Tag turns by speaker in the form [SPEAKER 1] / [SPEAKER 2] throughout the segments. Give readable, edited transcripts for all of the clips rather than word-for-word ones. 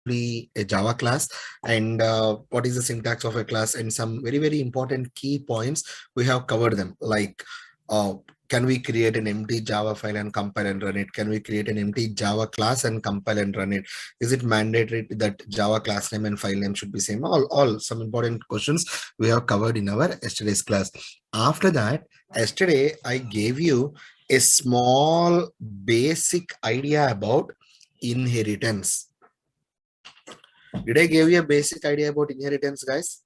[SPEAKER 1] actually a Java class, and what is the syntax of a class, and some very, very important key points. We have covered them, like uh, can we create an empty Java file and compile and run it? Can we create an empty Java class and compile and run it? Is it mandatory that Java class name and file name should be same? All some important questions we have covered in our yesterday's class. After that, yesterday I gave you a small basic idea about inheritance. Did I give you a basic idea about inheritance, guys?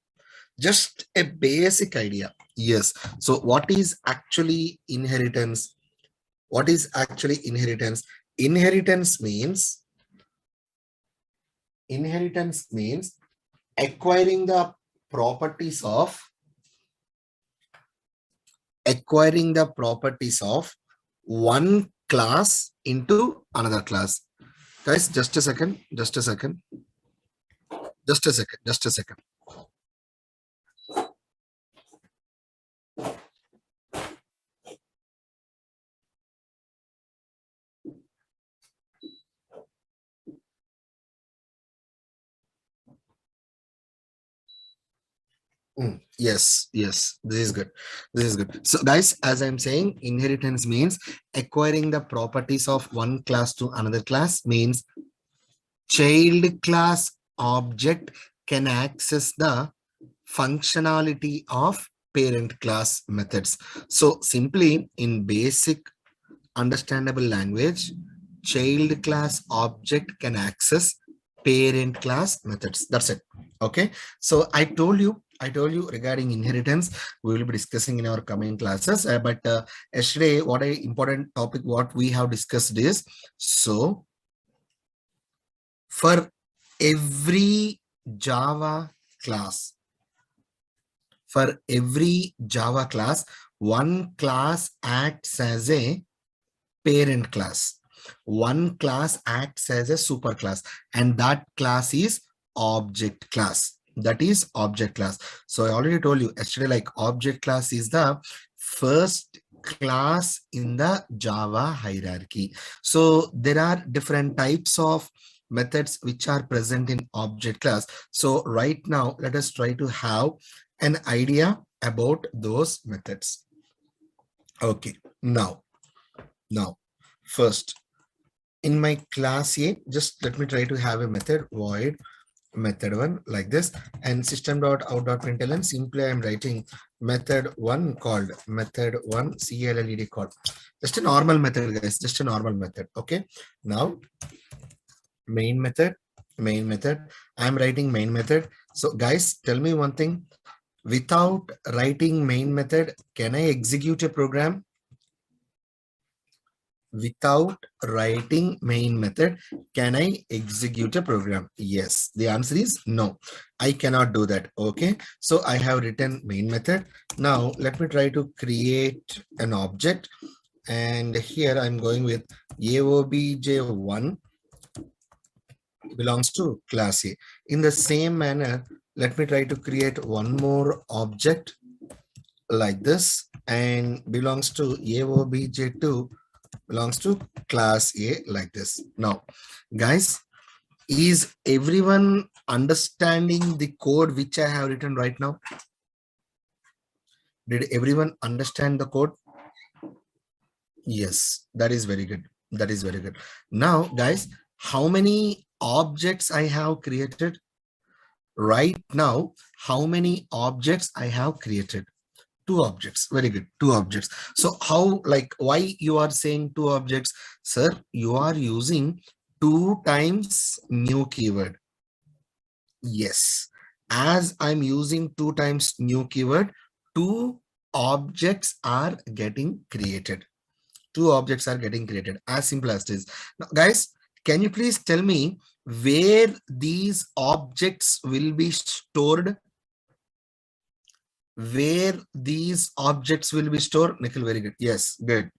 [SPEAKER 1] Just a basic idea. Yes. So what is actually inheritance? What is actually inheritance? Inheritance means acquiring the properties of one class into another class. Guys, just a second. Yes, this is good. So guys, as I'm saying, inheritance means acquiring the properties of one class to another class, means child class object can access the functionality of parent class methods. So simply, in basic understandable language, child class object can access parent class methods. That's it. Okay. So I told you regarding inheritance, we will be discussing in our coming classes. But yesterday, what a important topic what we have discussed is, so for every Java class, one class acts as a parent class. One class acts as a super class, and that class is object class. That is object class. So I already told you yesterday, like object class is the first class in the Java hierarchy. So there are different types of methods which are present in object class. So right now, let us try to have an idea about those methods. Okay, now first, in my class A, just let me try to have a method void method1 like this, and system.out.println, simply I'm writing method1 called method1 clled called, just a normal method, guys, just a normal method. Okay, now main method, I'm writing main method. So guys, tell me one thing, without writing main method, can I execute a program? Without writing main method, can I execute a program? Yes, the answer is no, I cannot do that. Okay, so I have written main method. Now let me try to create an object, and here I'm going with aobj1 belongs to class A. In the same manner, let me try to create one more object like this, and belongs to aobj2 belongs to class A like this. Now, guys, is everyone understanding the code which I have written right now? Did everyone understand the code? Yes, that is very good. That is very good. Now, guys, how many objects I have created? Right now, how many objects I have created? Two objects. Very good. Two objects. So how, like, why you are saying two objects? Sir, you are using 2 times new keyword. Yes. As I'm using 2 times new keyword, two objects are getting created. Two objects are getting created. As simple as this. Now, guys, can you please tell me where these objects will be stored? Where these objects will be stored? Nikhil, very good. Yes, good.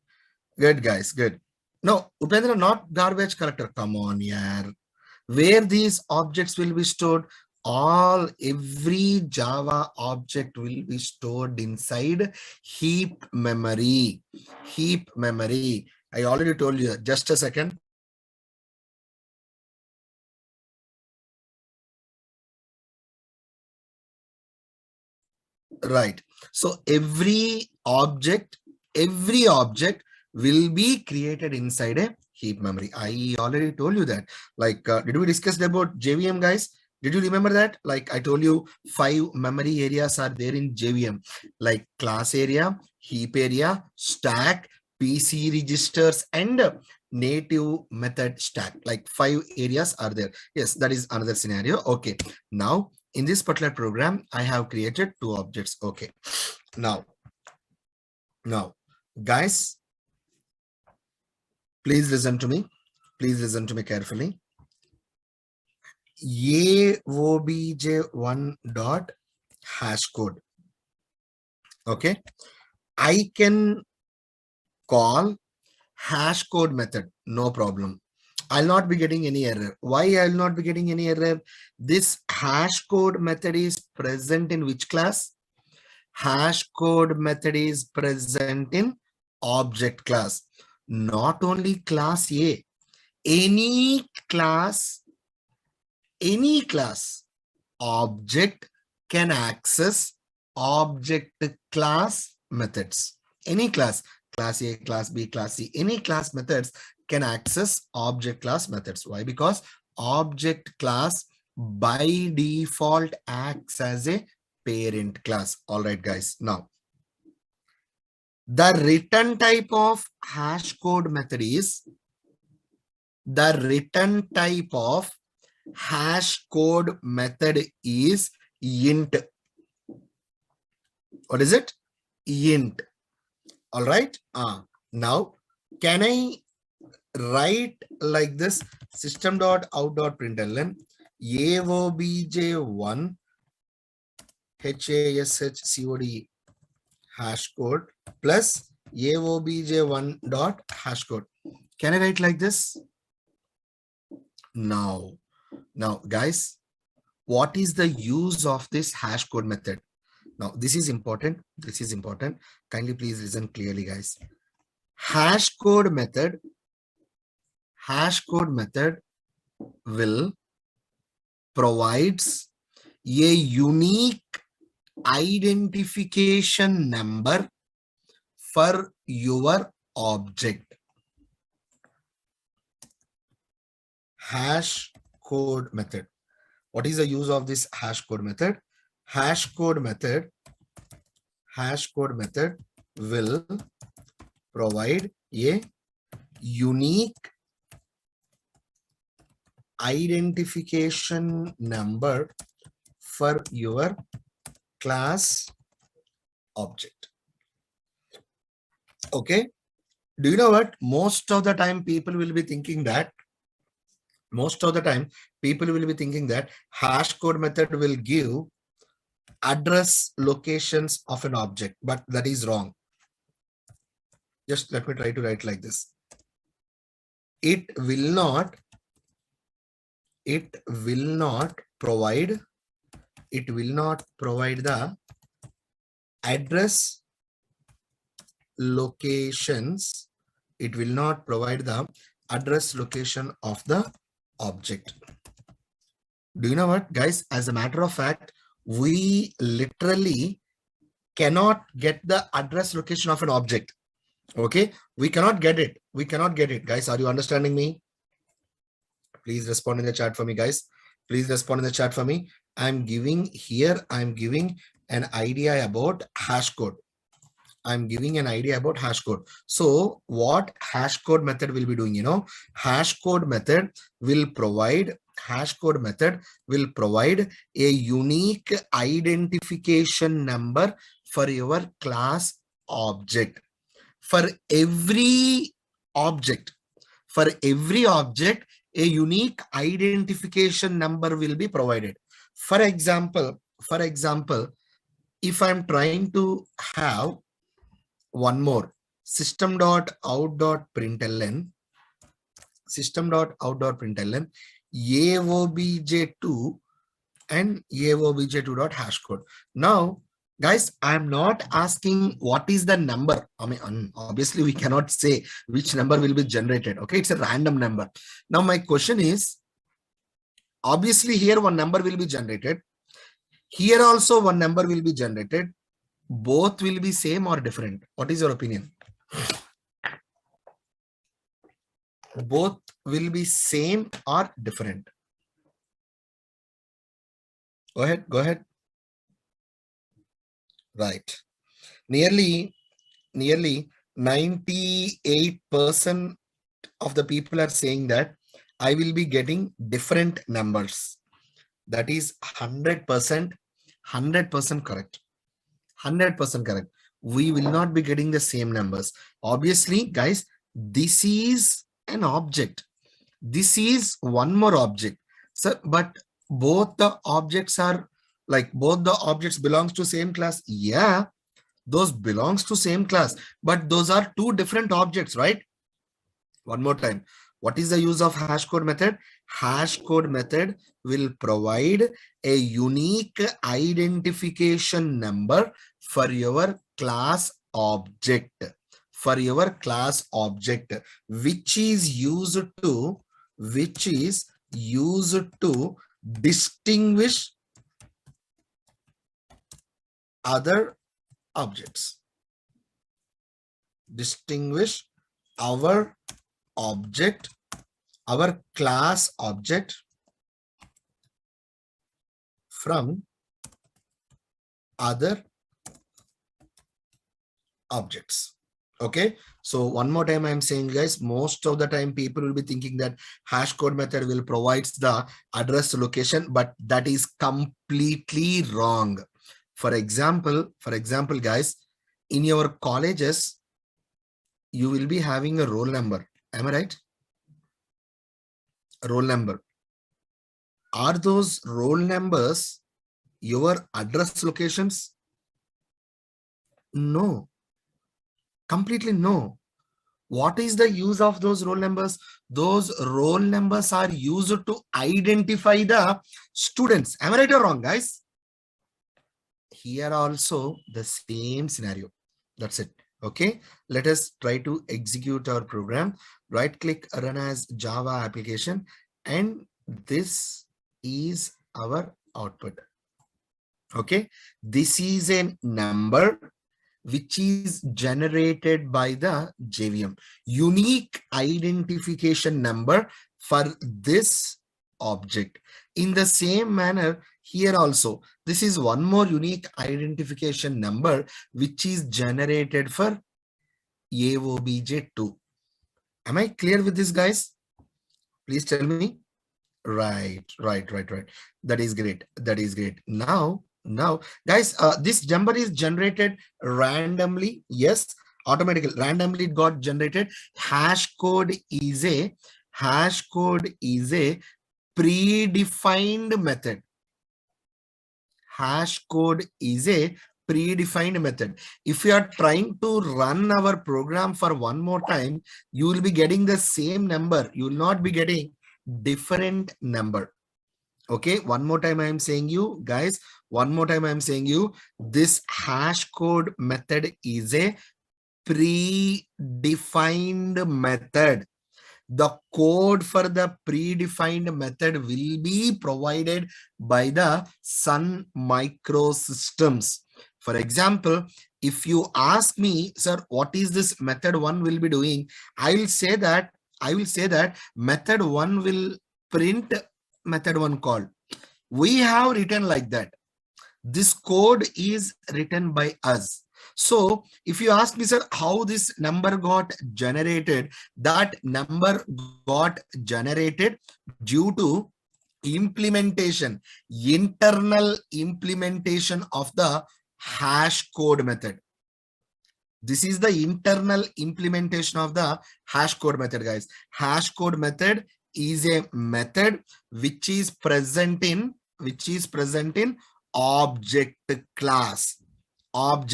[SPEAKER 1] Good, guys, good. No, Upendra, not garbage collector. Come on, yeah. Where these objects will be stored? Every Java object will be stored inside heap memory. Heap memory. I already told you. Just a second. Right. So every object will be created inside a heap memory. I already told you that. Like, did we discuss about JVM, guys? Did you remember that? Like I told you, 5 memory areas are there in JVM, like class area, heap area, stack, PC registers, and native method stack. Like 5 areas are there. Yes, that is another scenario. Okay. Now, in this particular program, I have created 2 objects. Okay. Now, guys, please listen to me. Please listen to me carefully. obj1 dot hash code. Okay. I can call hash code method. No problem. I'll not be getting any error. Why I'll not be getting any error? This hash code method is present in which class? Hash code method is present in object class. Not only class A, any class object can access object class methods. Any class A, class B, class C, any class methods can access object class methods. Why? Because object class by default acts as a parent class. All right, guys. Now, the return type of hash code method is int. What is it? Int. All right. Now, can I write like this? System.out.println AOBJ1 HASHCOD hash code plus AOBJ1 dot hash code. Can I write like this? Now, guys, what is the use of this hash code method? Now, this is important. Kindly please listen clearly, guys. Hash code method will provides a unique identification number for your object. Hash code method. What is the use of this hash code method? Hash code method will provide a unique identification number for your class object. Okay. Do you know what? Most of the time people will be thinking that hash code method will give address locations of an object, but that is wrong. Just let me try to write like this. It will not provide the address locations. It will not provide the address location of the object. Do you know what, guys? As a matter of fact, we literally cannot get the address location of an object. Okay, we cannot get it. Guys, are you understanding me? Please respond in the chat for me, guys. Please respond in the chat for me. I'm giving an idea about hash code. So what hash code method will be doing? Hash code method will provide a unique identification number for your class object. For every object, a unique identification number will be provided. For example, if I'm trying to have one more system.out.println AOBJ2 and AOBJ2.hash code. Now, guys, I'm not asking what is the number. I mean, obviously we cannot say which number will be generated. Okay, it's a random number. Now my question is, obviously here one number will be generated. Here also one number will be generated. Both will be same or different? What is your opinion? Both will be same or different? Go ahead, go ahead. Right. Nearly 98% of the people are saying that I will be getting different numbers. That is 100% correct. 100% correct. We will not be getting the same numbers. Obviously, guys, this is an object. This is one more object. So, but both the objects are like both the objects belongs to same class. Yeah, those belongs to same class, but those are two different objects, right? One more time. What is the use of hash code method? Hash code method will provide a unique identification number for your class object. For your class object, which is used to distinguish other objects. Distinguish our object, our class object from other objects. Okay, so one more time I'm saying, guys, most of the time people will be thinking that hash code method will provide the address location, but that is completely wrong. For example, guys, in your colleges you will be having a roll number. Am I right? Roll number. Are those roll numbers your address locations? No, completely no. What is the use of those roll numbers? Those roll numbers are used to identify the students. Am I right or wrong, guys? Here also the same scenario. That's it. Okay, let us try to execute our program. Right click, run as Java application, and this is our output. Okay, this is a number which is generated by the JVM, unique identification number for this object. In the same manner, here also, this is one more unique identification number which is generated for AOBJ2. Am I clear with this, guys? Please tell me. Right. That is great. Now, guys, this number is generated randomly. Yes, automatically, randomly it got generated. Hash code is a predefined method. Hash code is a predefined method. If you are trying to run our program for one more time, you will be getting the same number. You will not be getting different number. Okay, one more time I am saying you, guys, this hash code method is a predefined method. The code for the predefined method will be provided by the Sun Microsystems. For example, if you ask me, sir, what is this method one will be doing? I will say that method one will print method one call. We have written like that. This code is written by us. So if you ask me, sir, how this number got generated, that number got generated due to implementation, internal implementation of the hash code method. This is the internal implementation of the hash code method, guys. Hash code method is a method which is present in object class. Are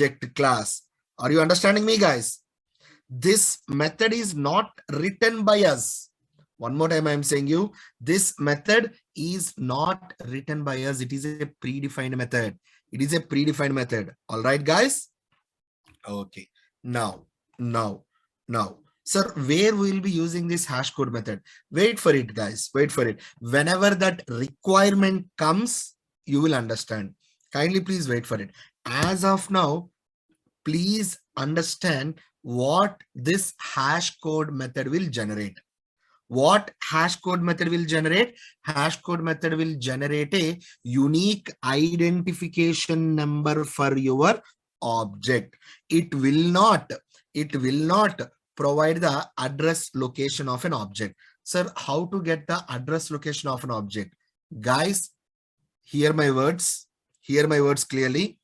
[SPEAKER 1] you understanding me, guys? This method is not written by us. One more time I am saying you, this method is not written by us. It is a predefined method. All right, guys. Okay. Now, sir, where we will be using this hash code method? Wait for it, guys. Whenever that requirement comes, you will understand. Kindly please wait for it. As of now, please understand what this hash code method will generate. What hash code method will generate? Hash code method will generate a unique identification number for your object. It will not provide the address location of an object. Sir, how to get the address location of an object? Guys, hear my words. Hear my words clearly.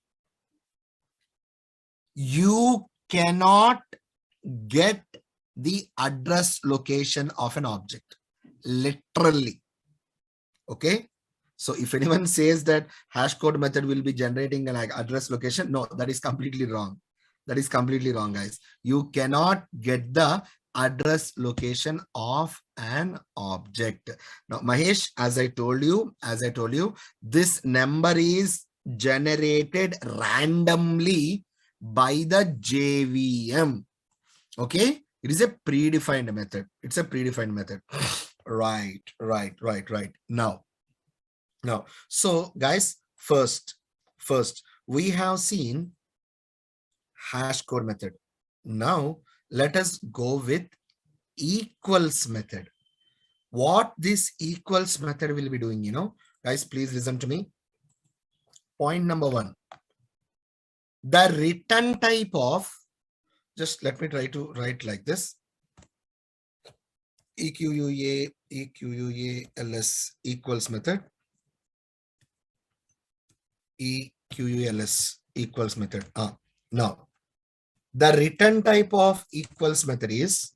[SPEAKER 1] You cannot get the address location of an object. Literally. Okay. So if anyone says that hash code method will be generating an address location, no, that is completely wrong. That is completely wrong, guys. You cannot get the address location of an object. Now, Mahesh, as I told you, this number is generated randomly by the JVM. Okay. It is a predefined method. It's a predefined method. Right. Now, so guys, first, we have seen hash code method. Now, let us go with equals method. What this equals method will be doing, guys, please listen to me. Point number 1. The return type of, just let me try to write like this. EQUA ls equals method. EQULS equals method. Now, the return type of equals method is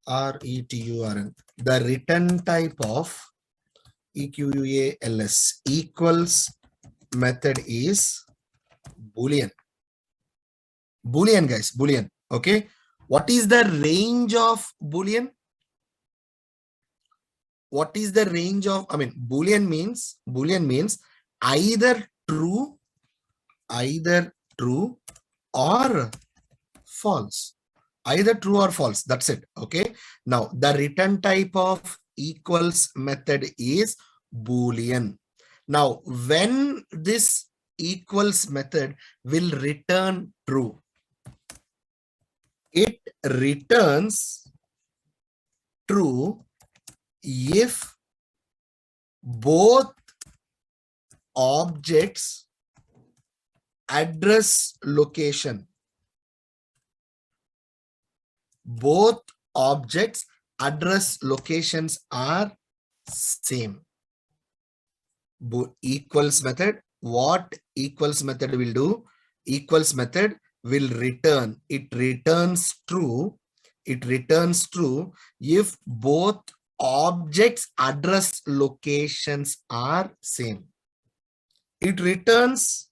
[SPEAKER 1] RETURN. The return type of EQUALS equals method is Boolean. Boolean, guys, Boolean. Okay. What is the range of Boolean? What is the range of, Boolean means either true or false. Either true or false. That's it. Okay. Now, the return type of equals method is Boolean. Now, when this equals method will return true, it returns true if both objects address location, both objects address locations are same. Equals method, what equals method will do? Equals method will return, it returns true if both objects address locations are same. It returns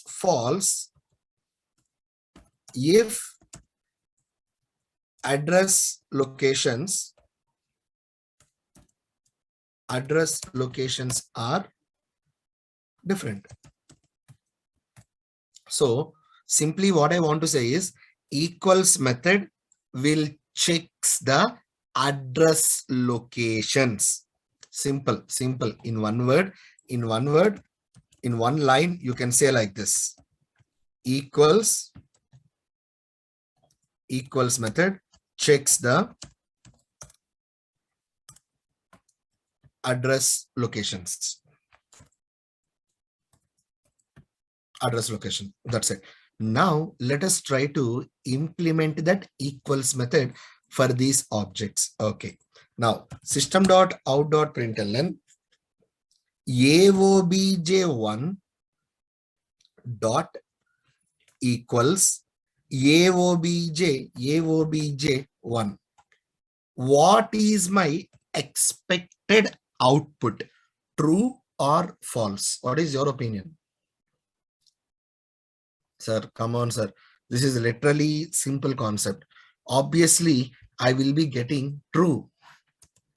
[SPEAKER 1] false if address locations are different. So simply what I want to say is equals method will checks the address locations. Simple. In one word, in one line, you can say like this. Equals method checks the address locations. That's it. Now let us try to implement that equals method for these objects. Okay. Now system.out.println AOBJ1 dot equals AOBJ1. What is my expected output? True or false? What is your opinion? Sir, come on, sir. This is literally simple concept. Obviously, I will be getting true.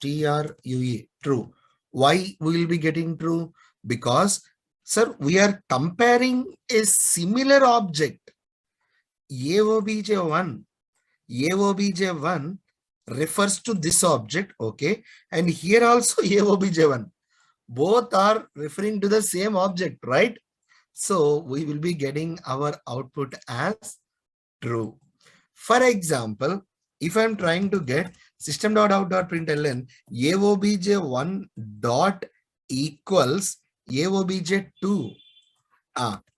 [SPEAKER 1] TRUE, true. Why we will be getting true? Because, sir, we are comparing a similar object. AOBJ1 refers to this object, okay? And here also AOBJ1. Both are referring to the same object, right? So we will be getting our output as true. For example, if I'm trying to get system.out.println aobj1 dot equals aobj2.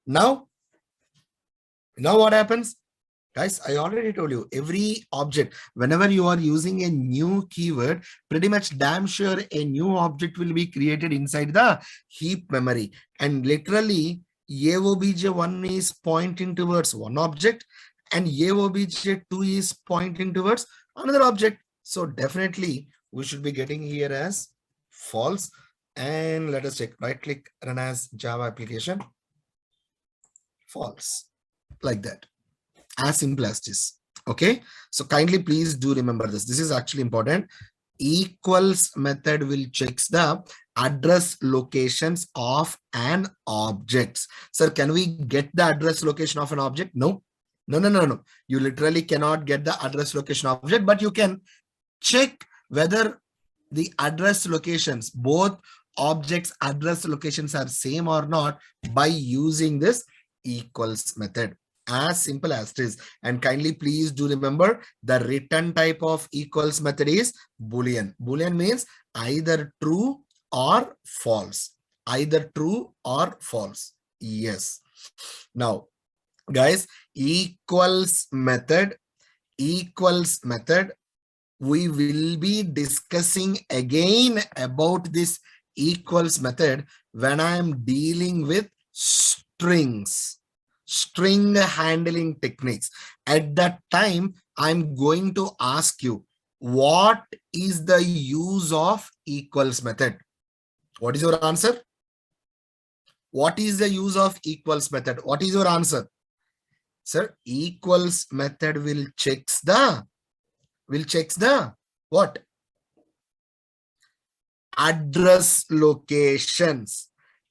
[SPEAKER 1] Now what happens? Guys, I already told you, every object, whenever you are using a new keyword, pretty much damn sure a new object will be created inside the heap memory. And literally, aobj1 is pointing towards one object and aobj2 is pointing towards another object. So definitely, we should be getting here as false. And let us check, right click, run as Java application, false, like that. As simple as this. Okay, so kindly please do remember this. This is actually important. Equals method will checks the address locations of an object. Sir, can we get the address location of an object? No. No. You literally cannot get the address location of object, but you can check whether the address locations, both objects address locations are same or not by using this equals method. As simple as it is. And kindly please do remember the return type of equals method is Boolean. Boolean means either true or false. Either true or false. Yes. Now, guys, equals method, we will be discussing again about this equals method when I am dealing with strings, string handling techniques. At that time, I'm going to ask you, what is the use of equals method? What is your answer? What is the use of equals method? What is your answer? Sir, equals method will checks the what? Address locations.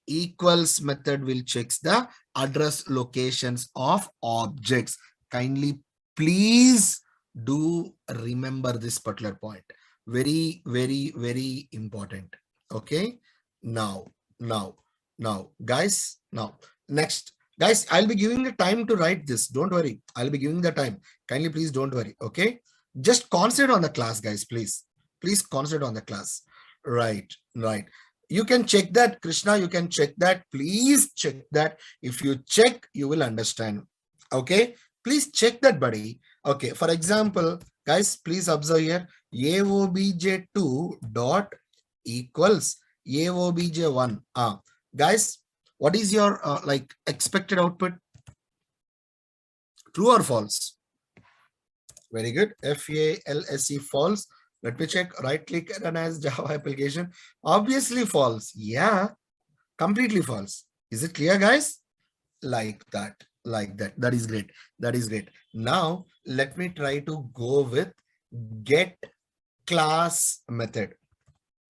[SPEAKER 1] Equals method will checks the address locations of objects. Kindly please do remember this particular point. Very, very, very important. Okay. Now, guys, next. Guys, I'll be giving the time to write this. Don't worry. I'll be giving the time. Kindly please don't worry. Okay. Just concentrate on the class, guys, please. Please concentrate on the class. Right. You can check that, Krishna. You can check that. Please check that. If you check, you will understand. Okay. Please check that, buddy. Okay. For example, guys, please observe here. aobj2 dot equals aobj1. Guys, what is your like expected output? True or false? Very good. FALSE, false. Let me check. Right click and run as Java application. Obviously false. Yeah, completely false. Is it clear, guys? Like that. That is great. Now let me try to go with get class method.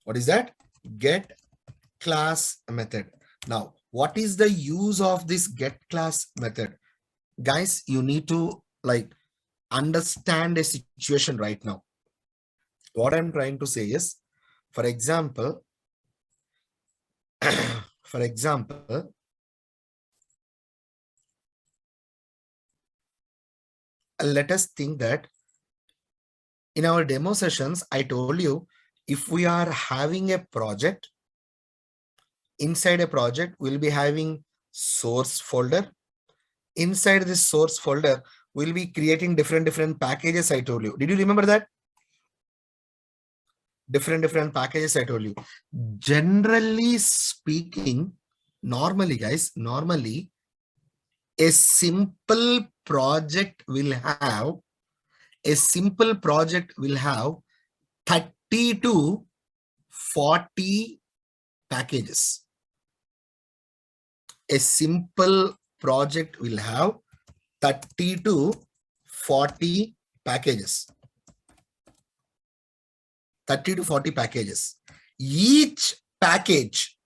[SPEAKER 1] What is that? Get class method. Now, what is the use of this get class method? Guys, you need to like understand a situation right now. What I'm trying to say is, for example, let us think that in our demo sessions, I told you, if we are having a project, inside a project, we'll be having source folder. Inside this source folder, we'll be creating different packages. I told you. Did you remember that? Different packages I told you. Generally speaking, normally guys, a simple project will have 30 to 40 packages. A simple project will have 30 to 40 packages. 30 to 40 packages. Each package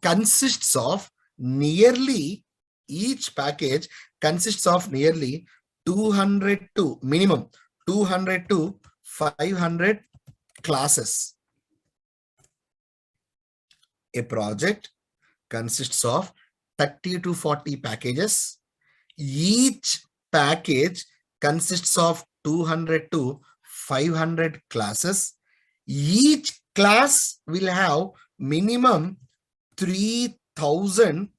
[SPEAKER 1] consists of nearly 200 to minimum 200 to 500 classes. A project consists of 30 to 40 packages. Each package consists of 200 to 500 classes. Each class will have minimum 3000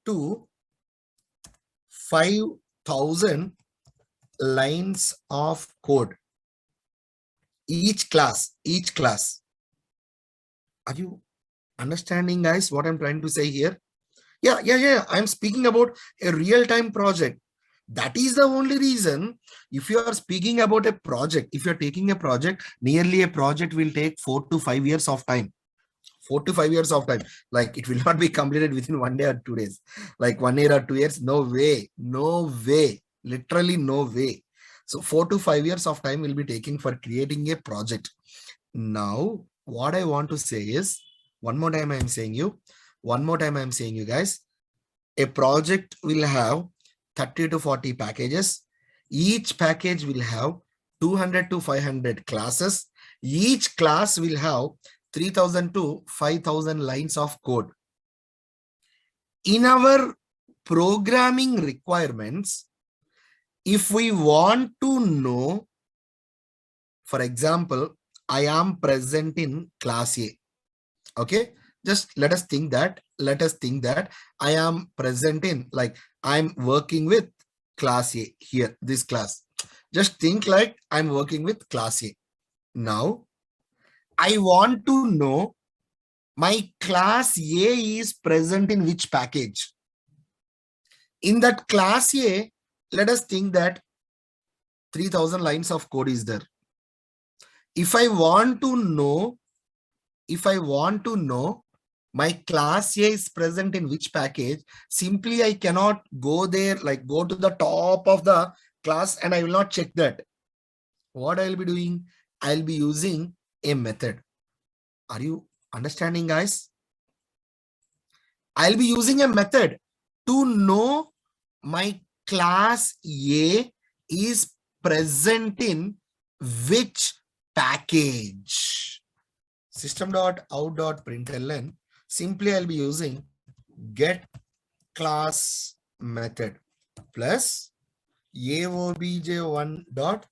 [SPEAKER 1] to 5000 lines of code. Each class. Are you understanding, guys, what I'm trying to say here? Yeah. I'm speaking about a real-time project. That is the only reason. If you are speaking about a project, if you're taking a project, nearly a project will take 4 to 5 years of time. 4 to 5 years of time. Like, it will not be completed within 1 day or 2 days. Like 1 year or 2 years. No way. Literally no way. So 4 to 5 years of time will be taking for creating a project. Now, what I want to say is, one more time I'm saying you guys, a project will have 30 to 40 packages. Each package will have 200 to 500 classes. Each class will have 3000 to 5000 lines of code. In our programming requirements, if we want to know, for example, I am present in class A. Okay, just let us think that I am present in, like, I'm working with class A here, this class. Just think like I'm working with class A. Now, I want to know my class A is present in which package. In that class A, let us think that 3000 lines of code is there. If I want to know my class A is present in which package, simply I cannot go there, like go to the top of the class, and I will not check that. What I'll be doing? I'll be using a method. Are you understanding, guys? I'll be using a method to know my class A is present in which package. System.out.println. Simply I'll be using get class method plus aobj1 dot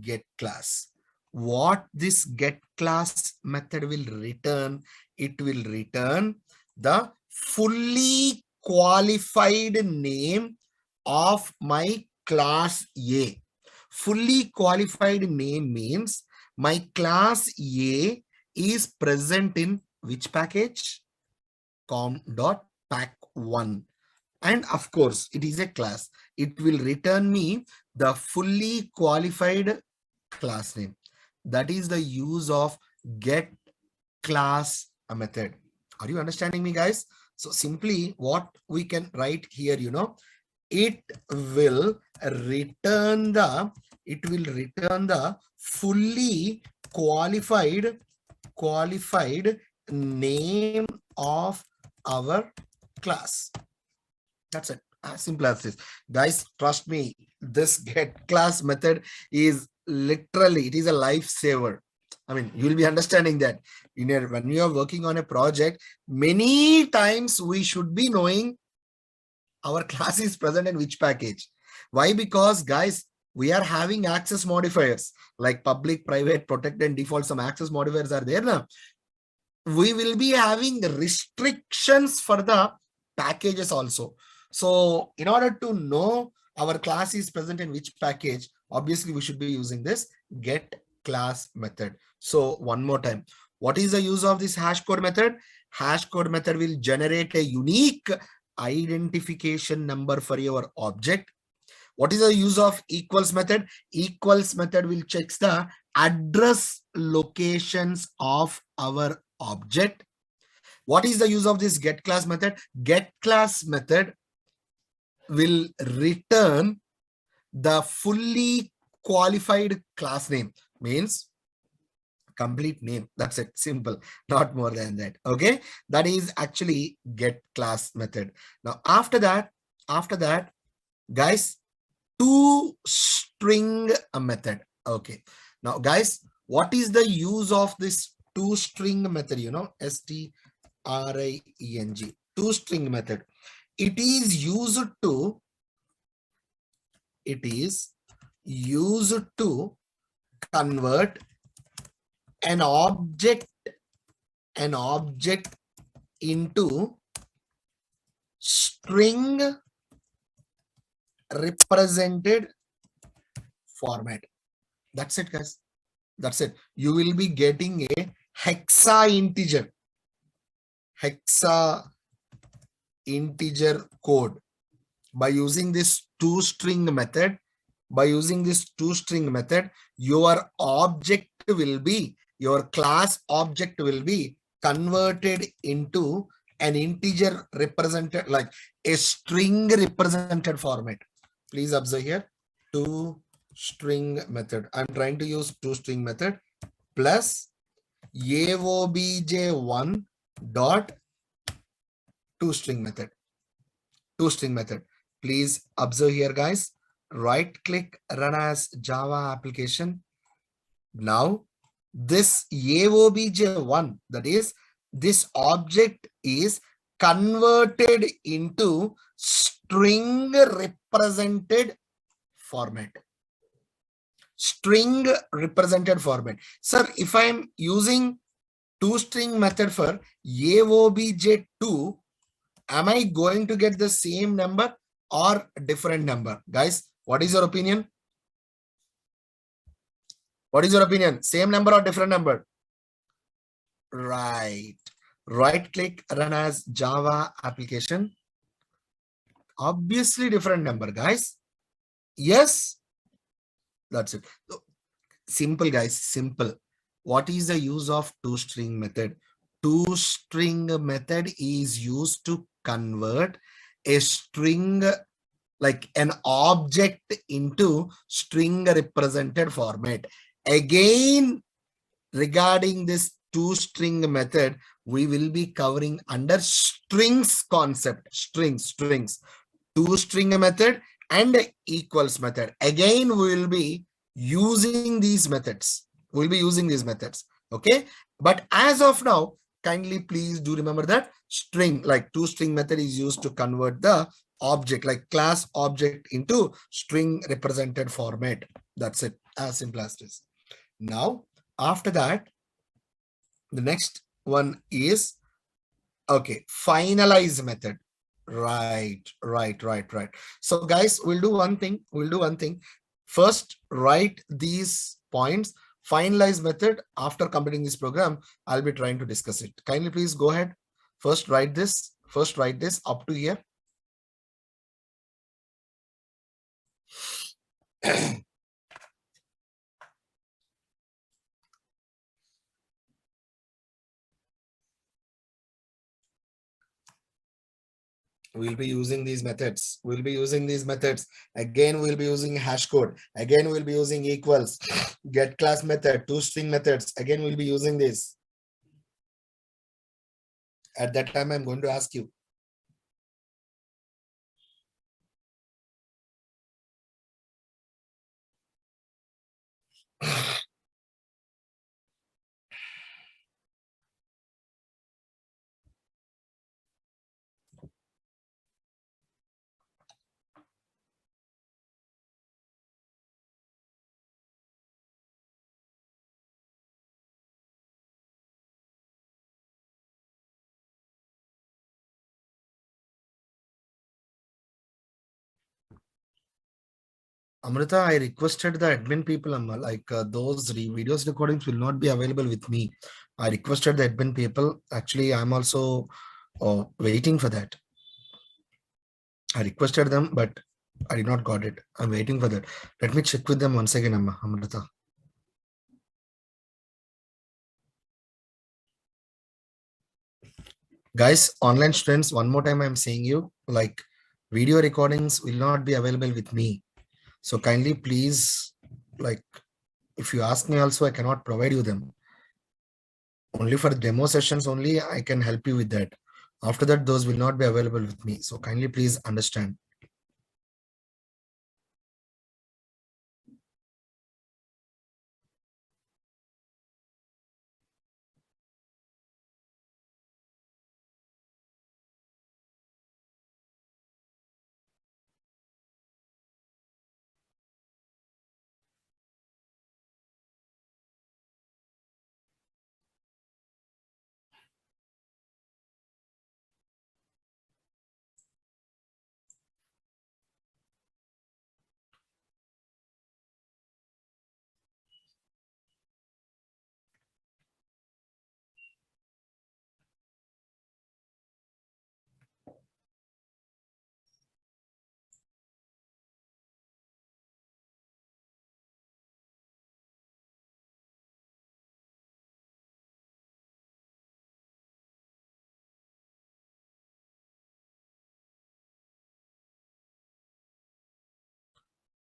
[SPEAKER 1] get class. What this get class method will return? It will return the fully qualified name of my class A. Fully qualified name means my class A is present in which package? com.pack1. And of course, it is a class. It will return me the fully qualified class name. That is the use of get class method. Are you understanding me, guys? So simply what we can write here, it will return the fully qualified name of our class. That's it. As simple as this. Guys, trust me, this get class method is literally, it is a lifesaver. I mean, you'll be understanding that when you are working on a project, many times we should be knowing our class is present in which package. Why? Because, guys, we are having access modifiers like public, private, protect, and default. Some access modifiers are there now. We will be having restrictions for the packages also. So in order to know our class is present in which package, obviously we should be using this get class method. So one more time, what is the use of this hash code method? Hash code method will generate a unique identification number for your object. What is the use of equals method? Equals method will check the address locations of our object. What is the use of this get class method? Get class method will return the fully qualified class name, means complete name. That's it. Simple, not more than that. Okay, that is actually get class method. Now after that, guys, toString method. Okay, now guys, what is the use of this toString method? string. toString method. It is used to convert an object into string represented format. That's it, guys. That's it. You will be getting a hexa integer code by using this toString method. Your object will be, your class object will be converted into an integer represented, like a string represented format. Please observe here, toString method. I'm trying to use toString method plus obj1 dot toString method. Please observe here, guys. Right click, run as Java application. Now this obj1, that is, this object is converted into string represented format. Sir, if I am using toString method for obj2, am I going to get the same number or different number? Guys, what is your opinion? Same number or different number? Right. Right click, run as Java application. Obviously different number, guys. Yes. That's it. Simple, guys. Simple. What is the use of toString method? ToString method is used to convert a string, like an object, into string represented format. Again, regarding this toString method, we will be covering under strings concept. Strings. ToString method and equals method. Again, we will be using these methods. Okay. But as of now, kindly please do remember that string, like toString method, is used to convert the object, like class object, into string represented format. That's it. As simple as this. Now, after that, the next one is, okay, finalize method. Right. So guys, we'll do one thing. First, write these points. Finalize method. After completing this program, I'll be trying to discuss it. Kindly please go ahead. First write this up to here. We'll be using these methods. Again, we'll be using hash code. Again, we'll be using equals, get class method, toString methods. Again, we'll be using this. At that time, I'm going to ask you. Amrita, I requested the admin people, like those videos recordings will not be available with me. I requested the admin people. Actually, I'm also waiting for that. I requested them, but I did not got it. I'm waiting for that. Let me check with them once again, Amrita. Guys, online students, one more time I'm saying you, like, video recordings will not be available with me. So kindly please, like, if you ask me also, I cannot provide you them. Only for demo sessions only I can help you with that. After that, those will not be available with me. So kindly please understand.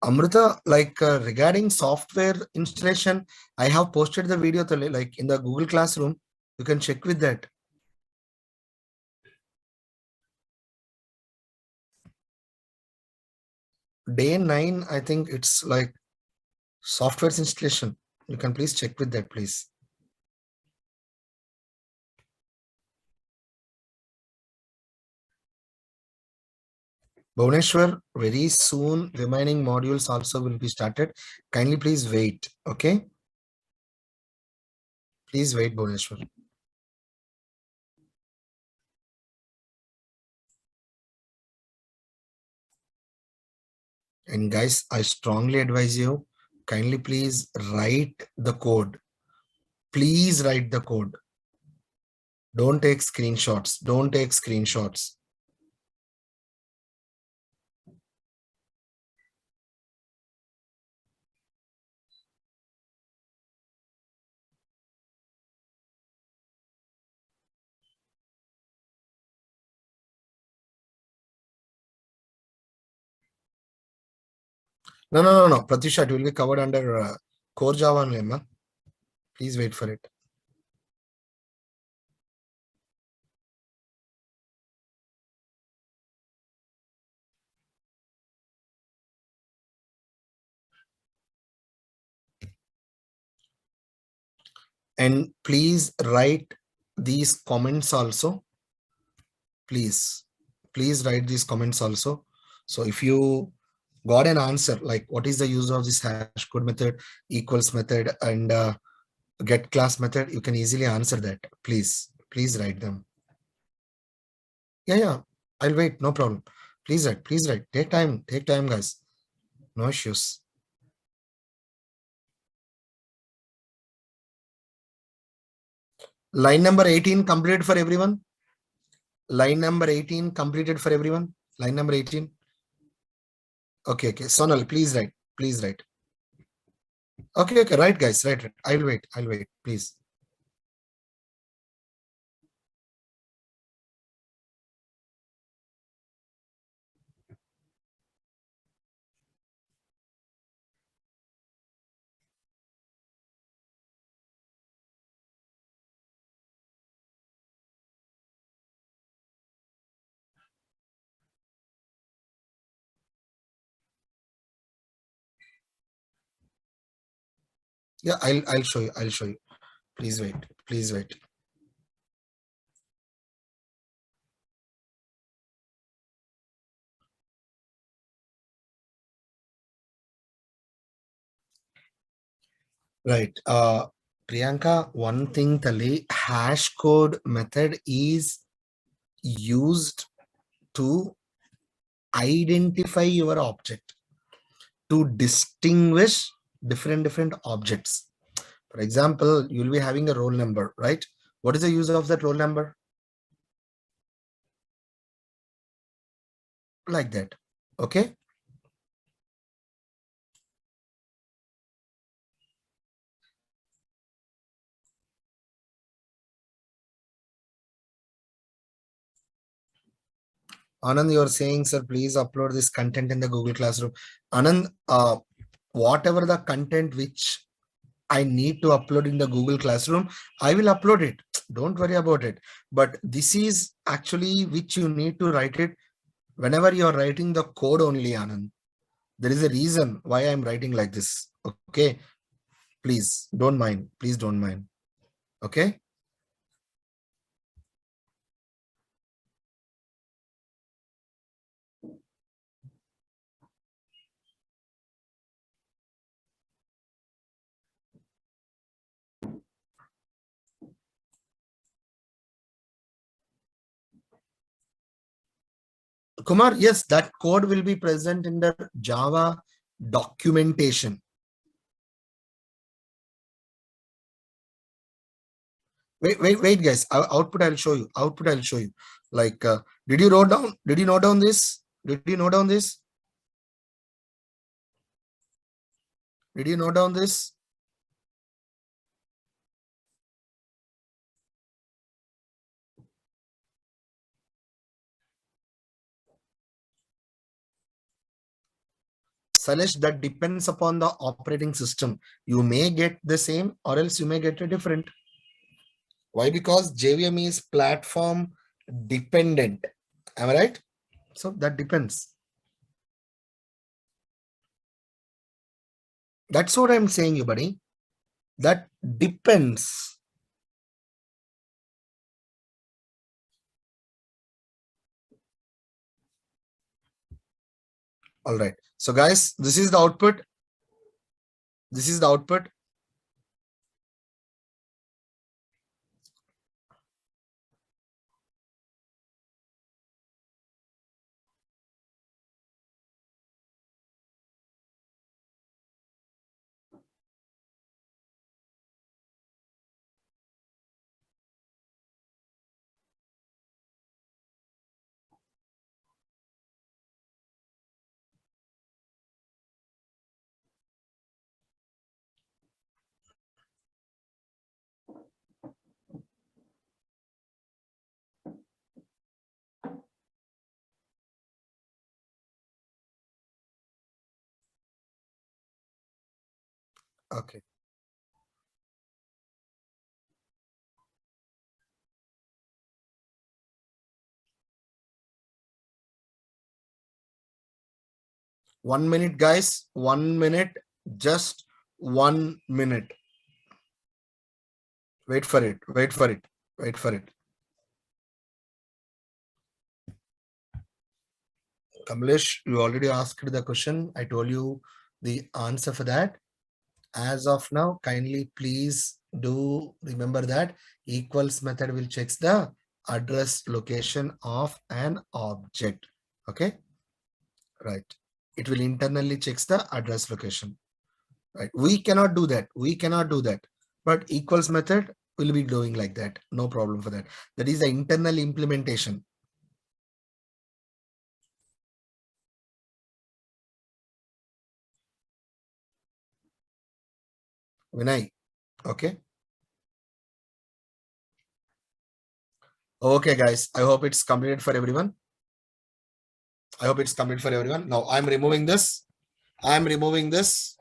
[SPEAKER 1] Amrita, like regarding software installation, I have posted the video like in the Google Classroom. You can check with that. Day 9, I think it's like software installation. You can please check with that, please. Bhuvaneshwar, very soon remaining modules also will be started. Kindly please wait. Okay. Please wait, Bhuvaneshwar. And guys, I strongly advise you, kindly please write the code. Please write the code. Don't take screenshots. Don't take screenshots. No, no, no, no. Pratisha, it will be covered under core Java only, ma. Please wait for it. And please write these comments also. Please, please write these comments also. So if you got an answer, like what is the use of this hash code method, equals method, and get class method, you can easily answer that. Please, please write them. Yeah, yeah. I'll wait. No problem. Please write. Please write. Take time. Take time, guys. No issues. Line number 18 completed for everyone. Line number 18 completed for everyone. Line number 18. Okay, okay. Sonal, please write. Please write. Okay, okay. Right, guys. Right, right. I'll wait. I'll wait. Please. Yeah, I'll show you. I'll show you. Please wait. Please wait. Right. Priyanka, one thing, Tali, hash code method is used to identify your object, to distinguish different objects. For example, you'll be having a roll number, right? What is the use of that roll number? Like that. Okay. Anand, you're saying, sir, please upload this content in the Google Classroom. Anand, whatever the content which I need to upload in the Google Classroom, I will upload it. Don't worry about it. But this is actually which you need to write it whenever you're writing the code only, Anand. There is a reason why I'm writing like this. Okay. Please don't mind. Please don't mind. Okay. Kumar, yes, that code will be present in the Java documentation. Wait, guys. Output, I'll show you. Output, I'll show you. Like, did you note down? Did you note down this? Did you note down this? Did you note down this? Salesh, that depends upon the operating system. You may get the same or else you may get a different. Why? Because JVM is platform dependent. Am I right? So that depends. That's what I'm saying, you buddy. That depends. All right. So guys, this is the output. This is the output. Okay. One minute, guys. 1 minute. Just 1 minute. Wait for it. Wait for it. Wait for it. Kamlesh, you already asked the question. I told you the answer for that. As of now, kindly please do remember that equals method will check the address location of an object. Okay, right. It will internally checks the address location. Right. We cannot do that. We cannot do that. But equals method will be doing like that. No problem for that. That is the internal implementation. Vinay. Okay. Okay, guys. I hope it's completed for everyone. I hope it's completed for everyone. Now I'm removing this. I'm removing this.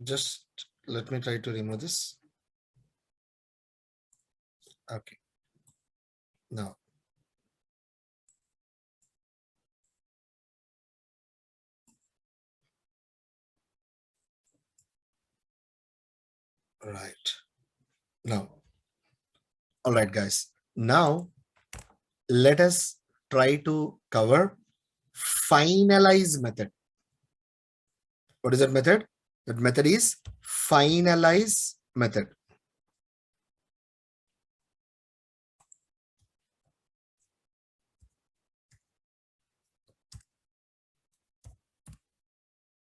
[SPEAKER 1] Just let me try to remove this. Okay. Now. Right. Now. All right, guys. Now let us try to cover finalize method. What is that method? That method is finalize method.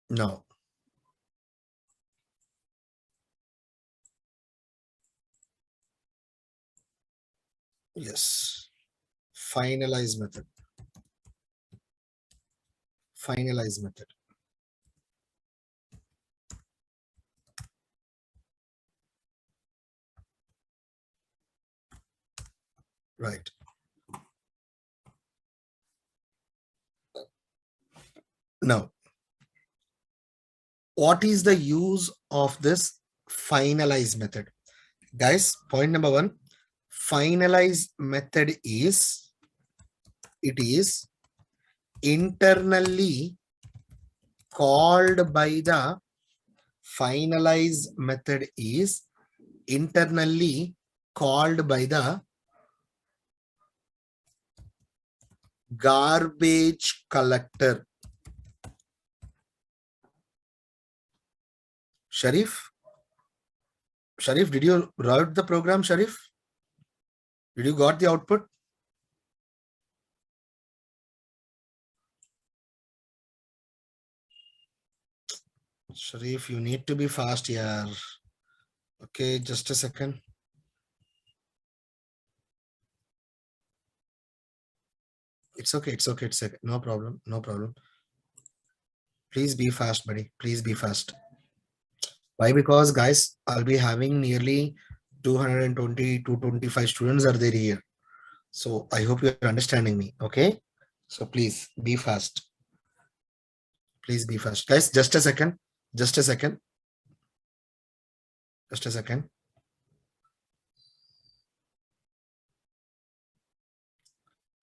[SPEAKER 1] Now, yes, finalize method. Finalize method. Right. Now, what is the use of this finalize method? Guys, point number one, finalize method is, it is internally called by the finalize method is internally called by the garbage collector. Sharif, did you write the program, Sharif? Did you got the output? Sharif, you need to be fast here. Okay, just a second. It's okay, it's okay, it's okay. No problem, no problem. Please be fast, buddy. Please be fast. Why? Because guys, I'll be having nearly 220 to 25 students are there here. So I hope you're understanding me. Okay. So please be fast. Please be fast. Guys, just a second. Just a second. Just a second.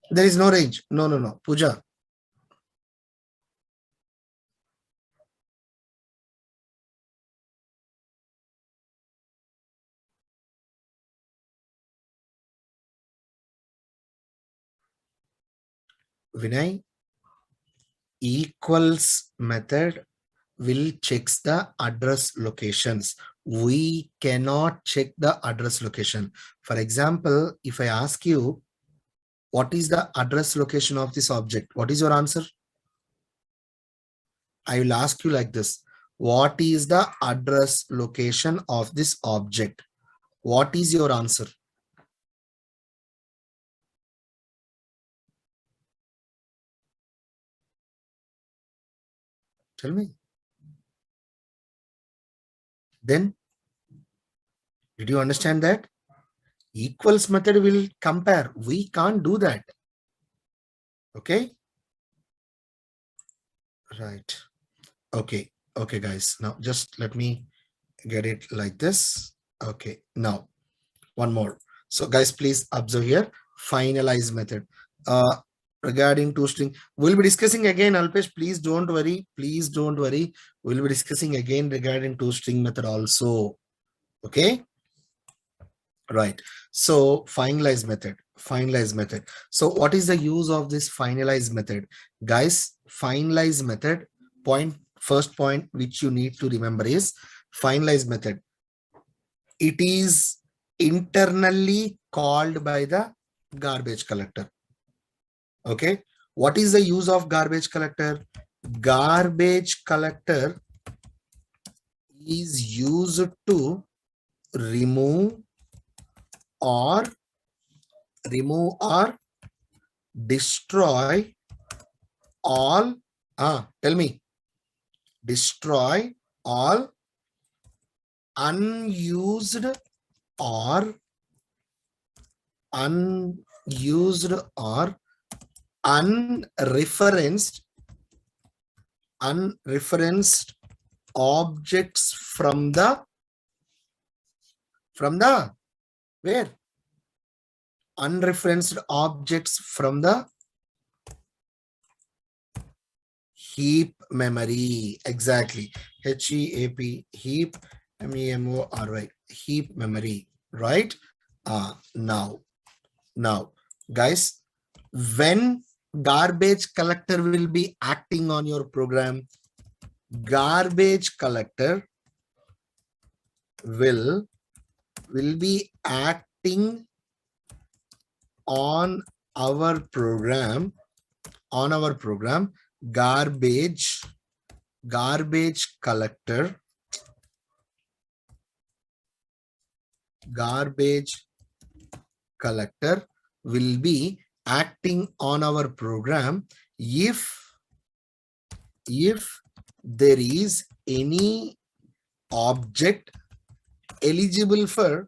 [SPEAKER 1] There is no range. No, no, no. Pooja. Vinay, equals method will checks the address locations. We cannot check the address location. For example, if I ask you, what is the address location of this object? What is your answer? I will ask you like this. What is the address location of this object? What is your answer? Tell me. Then, did you understand that? Equals method will compare. We can't do that. Okay. Right. Okay. Okay, guys. Now just let me get it like this. Okay. Now, one more. So guys, please observe here. Finalize method. Regarding toString, we'll be discussing again, Alpesh. Please don't worry. Please don't worry. We'll be discussing again regarding toString method also. Okay. Right. So finalize method. Finalize method. So what is the use of this finalize method? Guys, finalize method, first point which you need to remember is finalize method. It is internally called by the garbage collector. Okay. What is the use of garbage collector? Garbage collector is used to remove or destroy all tell me, destroy all unused or unreferenced objects from the where? Unreferenced objects from the heap memory. Exactly. HEAP, heap, MEMORY, heap memory. Right? Now, guys, when garbage collector will be acting on your program, garbage collector will be acting on our program, garbage collector will be acting on our program if there is any object eligible for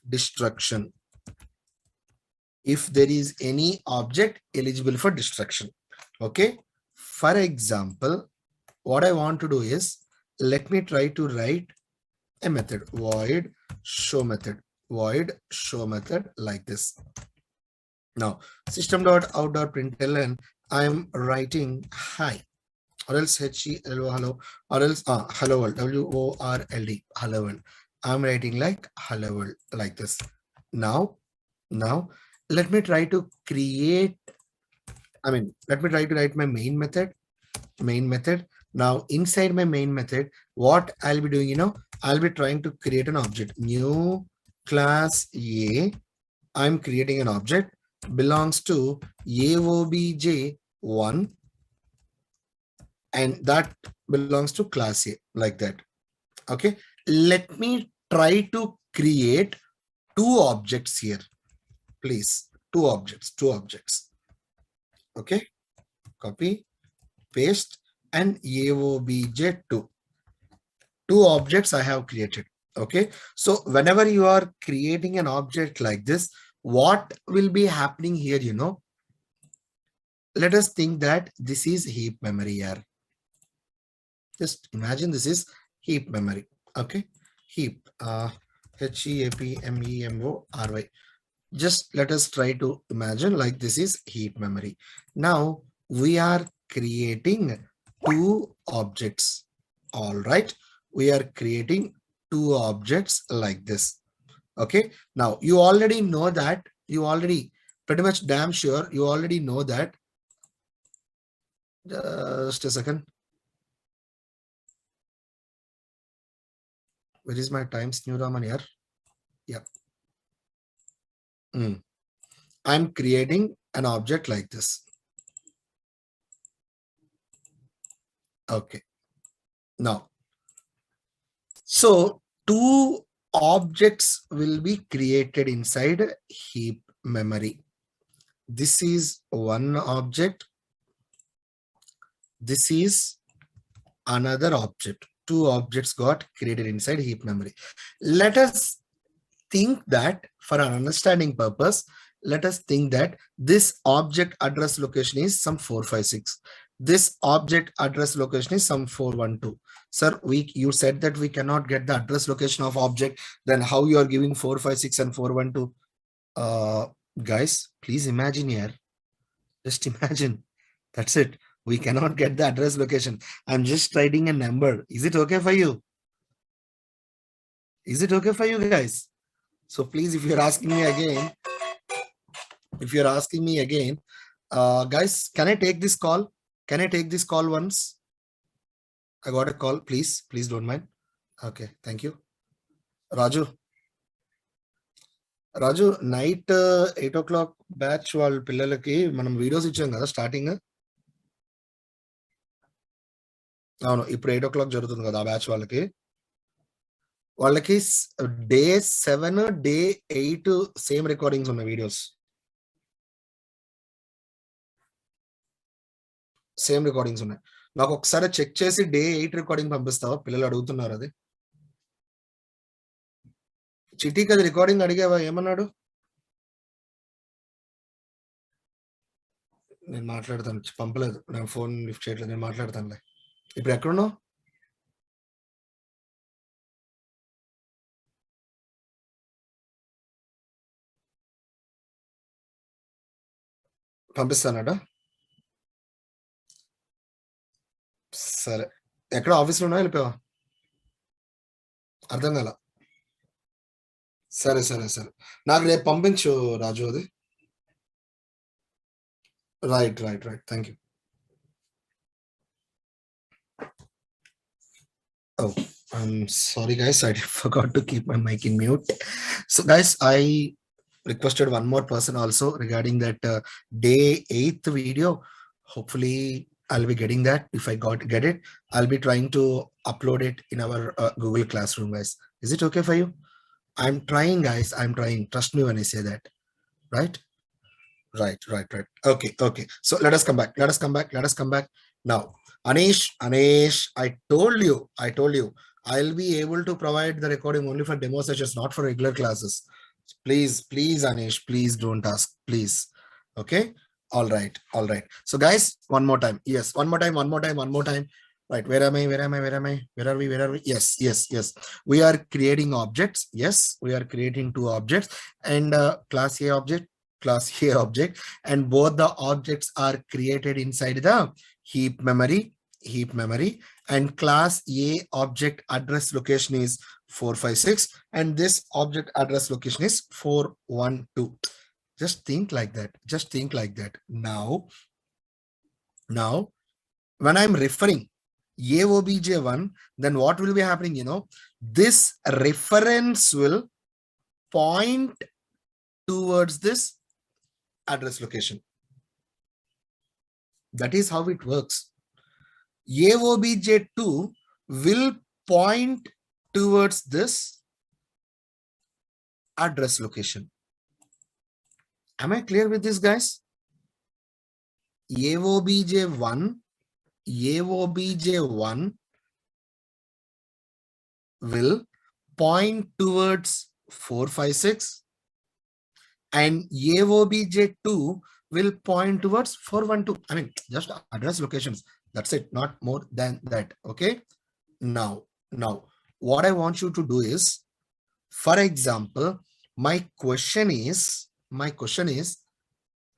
[SPEAKER 1] destruction. If there is any object eligible for destruction. Okay. For example, what I want to do is, let me try to write a method, void show method like this. Now, system.out.println, I am writing hi, or else hello, or else hello world, WORLD, hello world. I'm writing like hello world like this. Now let me try to create, let me try to write my main method. Now inside my main method, what I'll be doing, I'll be trying to create an object, new class A. I'm creating an object belongs to AOBJ1, and that belongs to class A, like that. Okay, let me try to create two objects here, please. Two objects. Okay, copy, paste, and AOBJ2. Two objects I have created. Okay, so whenever you are creating an object like this, what will be happening here, let us think that this is heap memory here. Just imagine this is heap memory. Okay, heap, HEAPMEMORY. Just let us try to imagine like this is heap memory. Now we are creating two objects. All right, we are creating two objects like this. Okay, now you already know that, you already pretty much damn sure you already know that. Just a second. Where is my Times New Roman here? Yeah. I'm creating an object like this. Okay. Now, so two objects will be created inside heap memory. This is one object. This is another object. Two objects got created inside heap memory. Let us think that for an understanding purpose, let us think that this object address location is some 456. This object address location is some 412. Sir, you said that we cannot get the address location of object. Then how you are giving 456 and 412? Guys, please imagine here. Just imagine. That's it. We cannot get the address location. I'm just writing a number. Is it okay for you? Is it okay for you guys? So please, if you're asking me again, guys, can I take this call? Can I take this call once? I got a call. Please don't mind. Okay, thank you. Raju, night 8 o'clock batch వాళ్ళ పిల్లలకి మనం videos ఇచ్చాం కదా starting. అవును, ఇప్పుడు 8 o'clock జరుగుతుంది కదా ఆ బ్యాచ్ వాళ్ళకి డే 7 డే 8 సేమ్ రికార్డింగ్స్ ఉన్న వీడియోస్. సేమ్ రికార్డింగ్స్ ఉన్నాయి. నాకు ఒకసారి చెక్ చేసి డే 8 రికార్డింగ్ పంపిస్తావా? పిల్లలు అడుగుతున్నారు అది. చిటీకి అది రికార్డింగ్ అడిగావా? ఏమన్నాడు? నేను మాట్లాడతాను. పంపలేదు, నేను ఫోన్ లిఫ్ట్ చేయట్లేదు. నేను మాట్లాడతానులే. ఇప్పుడు ఎక్కడున్నావు? పంపిస్తానట. సరే, ఎక్కడ ఆఫీస్లో ఉన్నా వెళ్ళిపోయావా? అర్థం కాల. సరే సరే సరే, నాకు రేపు పంపించు రాజు అది. Right right right, thank you. Oh, I'm sorry guys, I forgot to keep my mic in mute. So guys, I requested one more person also regarding that day 8th video. Hopefully I'll be getting that. If I get it, I'll be trying to upload it in our Google Classroom, guys. Is it okay for you? I'm trying, guys. I'm trying. Trust me when I say that. Right? Right. Okay. So let us come back. Let us come back. Now, Anish, I told you, I'll be able to provide the recording only for demo sessions, not for regular classes. Please, Anish, please don't ask, please. Okay. All right. So guys, one more time. Yes, one more time. Right. Where am I? Where are we? Yes. We are creating objects. Yes, we are creating two objects, and class A object, and both the objects are created inside the heap memory, and class A object address location is 456, and this object address location is 412. Just think like that. Now, when I'm referring AOBJ1, then what will be happening? This reference will point towards this address location. That is how it works. AOBJ2 will point towards this address location. Am I clear with this, guys? AOBJ1 will point towards 456, and AOBJ2 will point towards 412. I mean, just address locations. That's it, not more than that. Okay. Now, what I want you to do is, for example, my question is,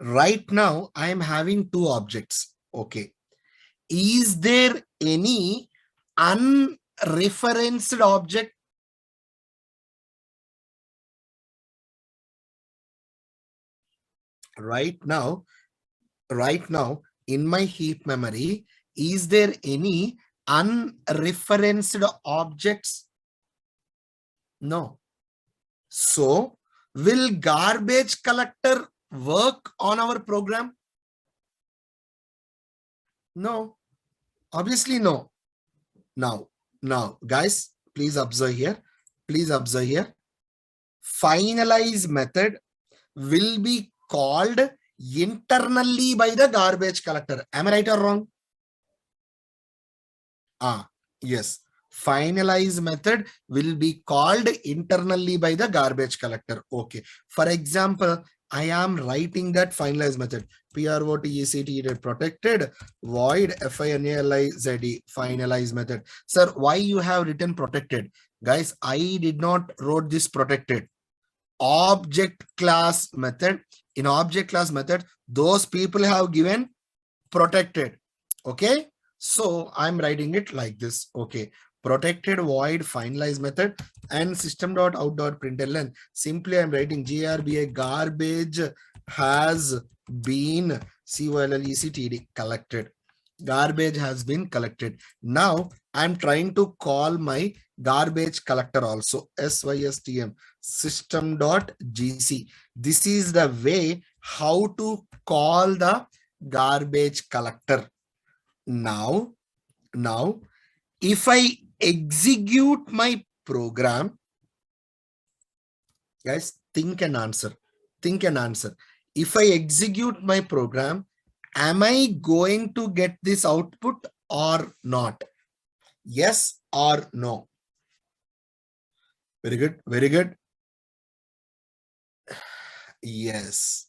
[SPEAKER 1] right now I am having two objects. Okay. Is there any unreferenced object? Right now, in my heap memory, is there any unreferenced objects? No. So, will garbage collector work on our program? No. Obviously, no. Now, guys, please observe here. Finalize method will be called internally by the garbage collector. Am I right or wrong? Yes. Finalize method will be called internally by the garbage collector. Okay. For example, I am writing that finalize method. PROTECT protected void FINALIZED finalize method. Sir, why you have written protected? Guys, I did not wrote this protected. Object class method. In object class method, those people have given protected. Okay. So I'm writing it like this. Okay. Protected void finalize method and system.out.println. Simply I'm writing GRBA garbage has been COLLECTD collected. Garbage has been collected. Now I'm trying to call my garbage collector also. SYSTM system.gc. This is the way how to call the garbage collector. Now, if I execute my program, guys, think and answer. If I execute my program, am I going to get this output or not? Yes or no? Very good. Yes.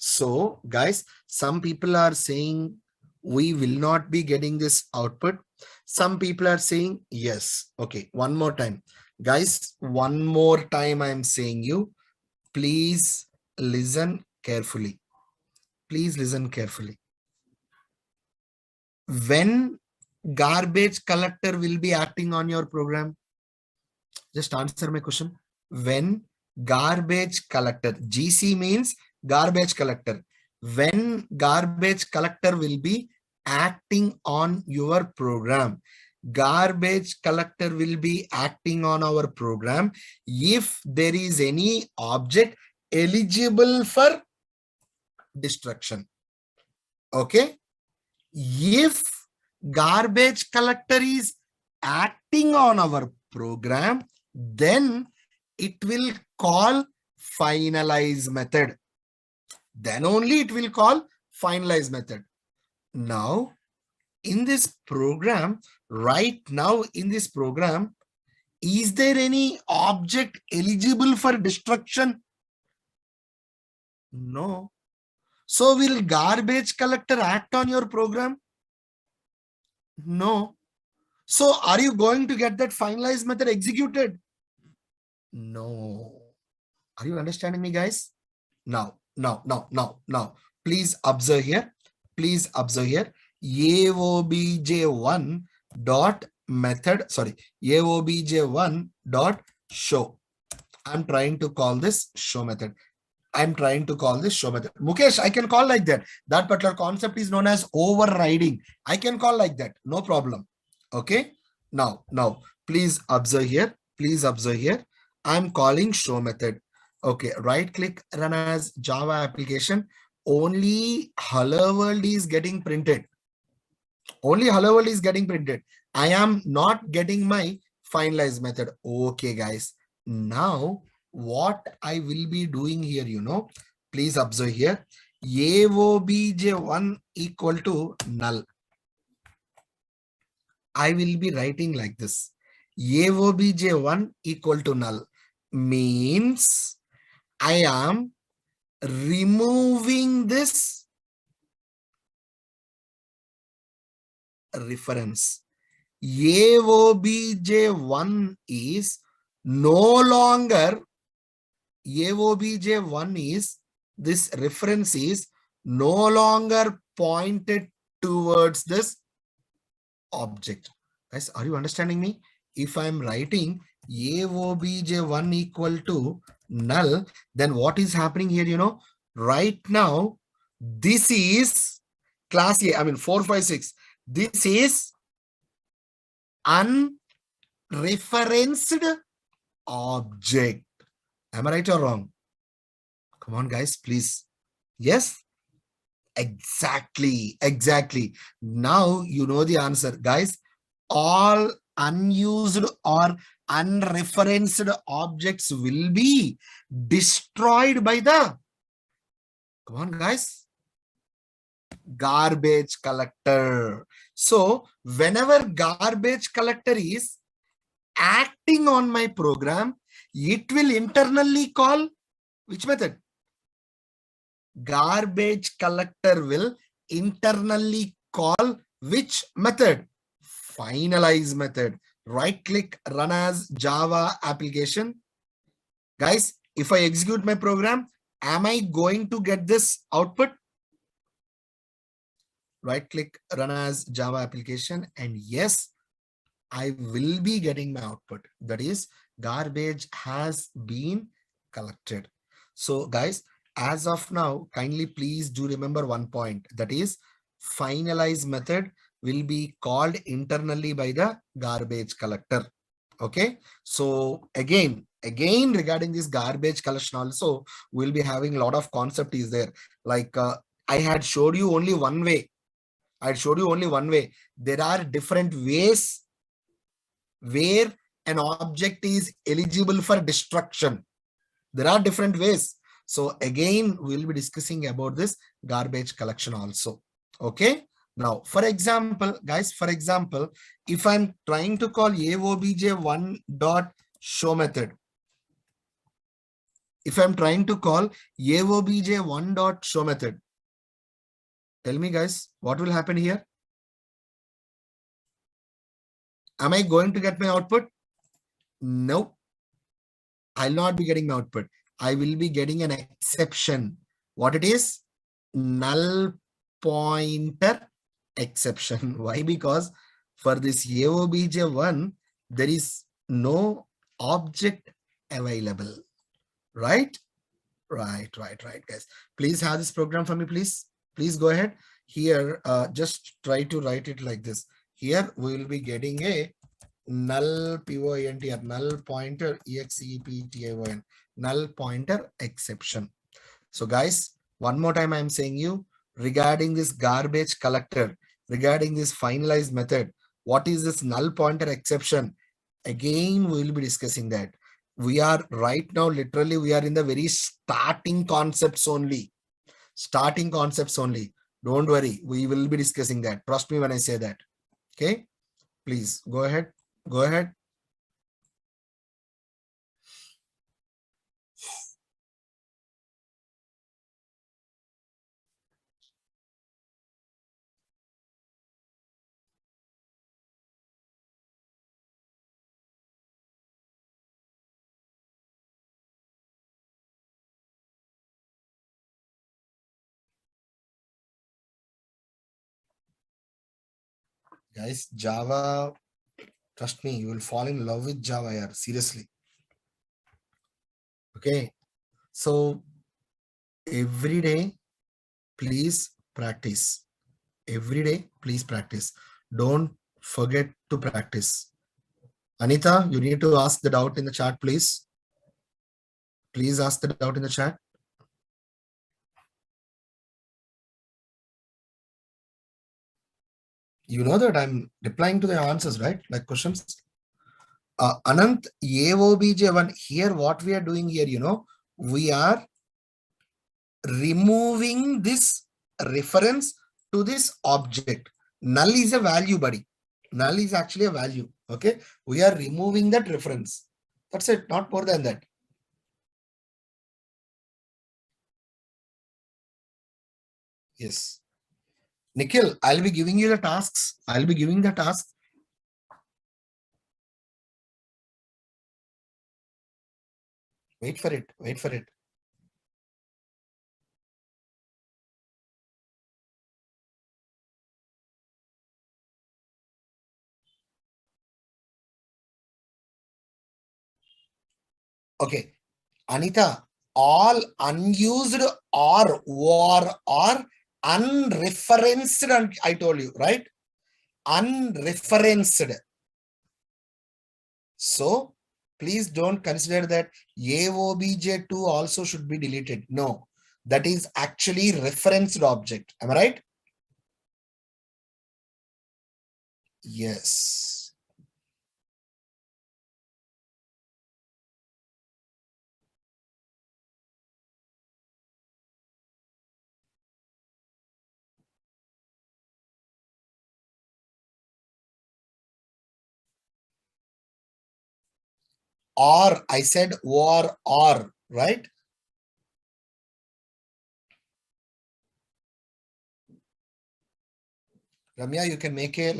[SPEAKER 1] So guys, some people are saying we will not be getting this output. Some people are saying yes. Okay, one more time. Guys, one more time I'm saying you, please listen carefully. When garbage collector will be acting on your program? Just answer my question. When garbage collector, GC means garbage collector. When garbage collector will be acting on your program, garbage collector will be acting on our program if there is any object eligible for destruction. Okay. If garbage collector is acting on our program, then it will call finalize method. Then only it will call finalize method. Now, in this program, right now in this program, is there any object eligible for destruction? No. So will garbage collector act on your program? No. So are you going to get that finalized method executed? No. Are you understanding me, guys? Now, please observe here. AOBJ1 dot method, sorry, AOBJ1 dot show. I'm trying to call this show method. Mukesh, I can call like that. That particular concept is known as overriding. I can call like that. No problem. Okay. Now, please observe here. I'm calling show method. Okay. Right click, run as Java application. Only hello world is getting printed. I am not getting my finalize method. Okay, guys. Now, what I will be doing here, please observe here. AOBJ1 equal to null. I will be writing like this. AOBJ1 equal to null means I am removing this reference. AOBJ1 is no longer, AOBJ1 is, this reference is no longer pointed towards this object. Guys, are you understanding me? If I'm writing AOBJ1 equal to null, then what is happening here? Right now, this is class A, I mean 4, 5, 6. This is unreferenced object. Am I right or wrong? Come on, guys, please. Yes? Exactly. Now you know the answer. Guys, all unused or unreferenced objects will be destroyed by the, come on, guys, garbage collector. So whenever garbage collector is acting on my program, it will internally call which method? Garbage collector will internally call which method? Finalize method. Right click, run as Java application. Guys, if I execute my program, am I going to get this output? Right click, run as Java application, and yes, I will be getting my output. That is, garbage has been collected. So guys, as of now, kindly please do remember one point. That is, finalize method will be called internally by the garbage collector. Okay. So again, regarding this garbage collection also, we'll be having a lot of concept is there. Like I had showed you only one way. There are different ways where an object is eligible for destruction. There are different ways. So again, we'll be discussing about this garbage collection also. Okay. Now, for example, guys, if I'm trying to call AOBJ1.show method, AOBJ1.show method, tell me, guys, what will happen here? Am I going to get my output? No, I'll not be getting my output. I will be getting an exception. What it is? Null pointer exception. Why? Because for this AOBJ1, there is no object available. Right? Right, guys. Please have this program for me, please. Please go ahead. Here, just try to write it like this. Here, we will be getting a null pointer, null pointer exception, null pointer exception. So guys, one more time I am saying you, regarding this garbage collector, regarding this finalized method, what is this null pointer exception? Again, we will be discussing that. We are right now, literally, we are in the very starting concepts only. Don't worry, we will be discussing that. Trust me when I say that. Okay, please go ahead. Guys, Java, trust me, you will fall in love with Java here, seriously. Okay, so every day, please practice. Don't forget to practice. Anita, you need to ask the doubt in the chat, please. Please ask the doubt in the chat. You know that I'm replying to the answers, right? Like questions. Anant, AOBJ1, here what we are doing here, we are removing this reference to this object. Null is a value, buddy. Null is actually a value. Okay. We are removing that reference. That's it. Not more than that. Yes. Nikhil, I'll be giving you the tasks. I'll be giving the tasks. Wait for it. Wait for it. Okay. Anita, all unused or unreferenced, I told you, right? Unreferenced. So please don't consider that AOBJ2 also should be deleted. No, that is actually referenced object. Am I right? Yes. Or I said or, right? Ramya, you can make a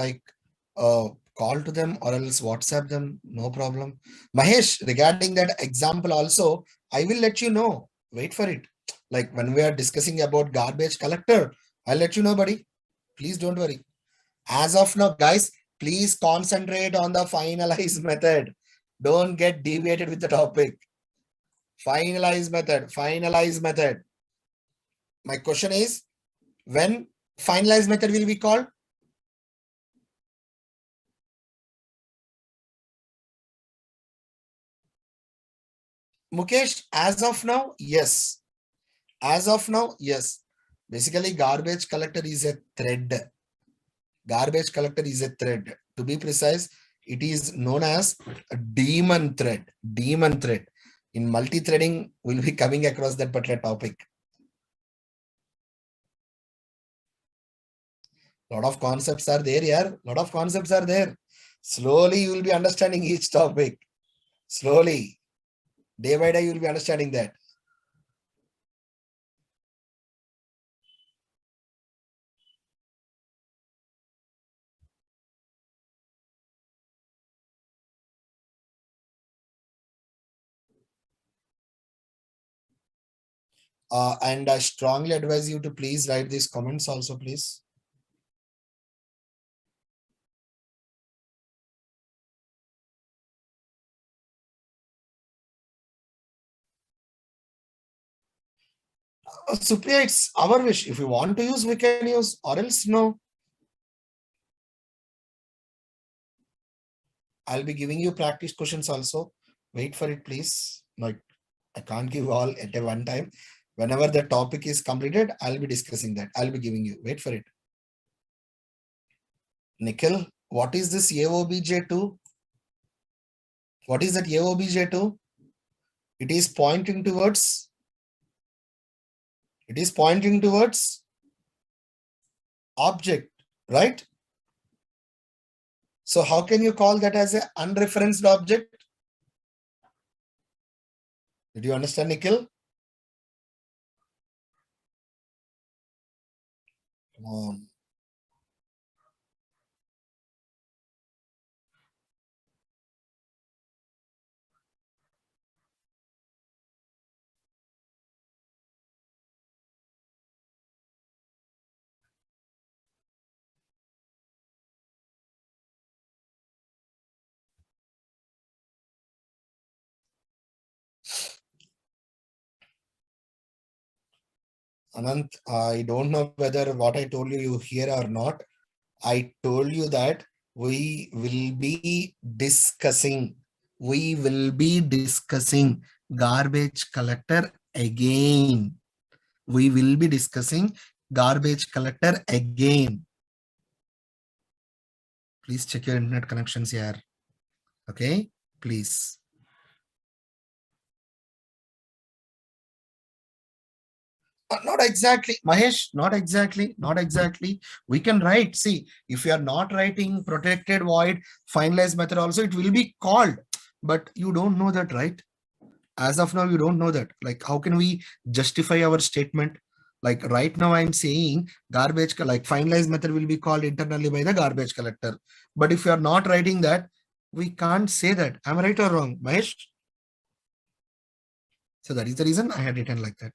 [SPEAKER 1] call to them or else WhatsApp them, no problem. Mahesh, regarding that example also, I will let you know. Wait for it. Like when we are discussing about garbage collector, I'll let you know, buddy. Please don't worry. As of now, guys, please concentrate on the finalize method. Don't get deviated with the topic. Finalize method, finalize method. My question is, when finalize method will be called? Mukesh, as of now, yes. As of now, yes. Basically, garbage collector is a thread. Garbage collector is a thread. To be precise, it is known as a daemon thread. Daemon thread. In multi-threading, we'll be coming across that particular topic. Lot of concepts are there here. Lot of concepts are there. Slowly, you will be understanding each topic. Slowly. Day by day, you will be understanding that. And I strongly advise you to please write these comments also, please. Supriya, it's our wish. If you want to use, we can use, or else no. I'll be giving you practice questions also. Wait for it, please. Like, I can't give all at a one time. Whenever the topic is completed, I'll be discussing that. I'll be giving you. Wait for it. Nikhil, what is this AOBJ2? What is that AOBJ2? It is pointing towards. It is pointing towards object, right? So how can you call that as an unreferenced object? Did you understand, Nikhil? Come on. Anant, I don't know whether what I told you hear or not. I told you that we will be discussing garbage collector again. We will be discussing garbage collector again. Please check your internet connections here. Okay, please. Not exactly, Mahesh, not exactly, not exactly. We can write, see, if you are not writing protected void, finalized method also, it will be called, but you don't know that, right? As of now, you don't know that. Like, how can we justify our statement? Like right now I'm saying garbage, like finalized method will be called internally by the garbage collector. But if you are not writing that, we can't say that. Am I right or wrong, Mahesh? So that is the reason I had written like that.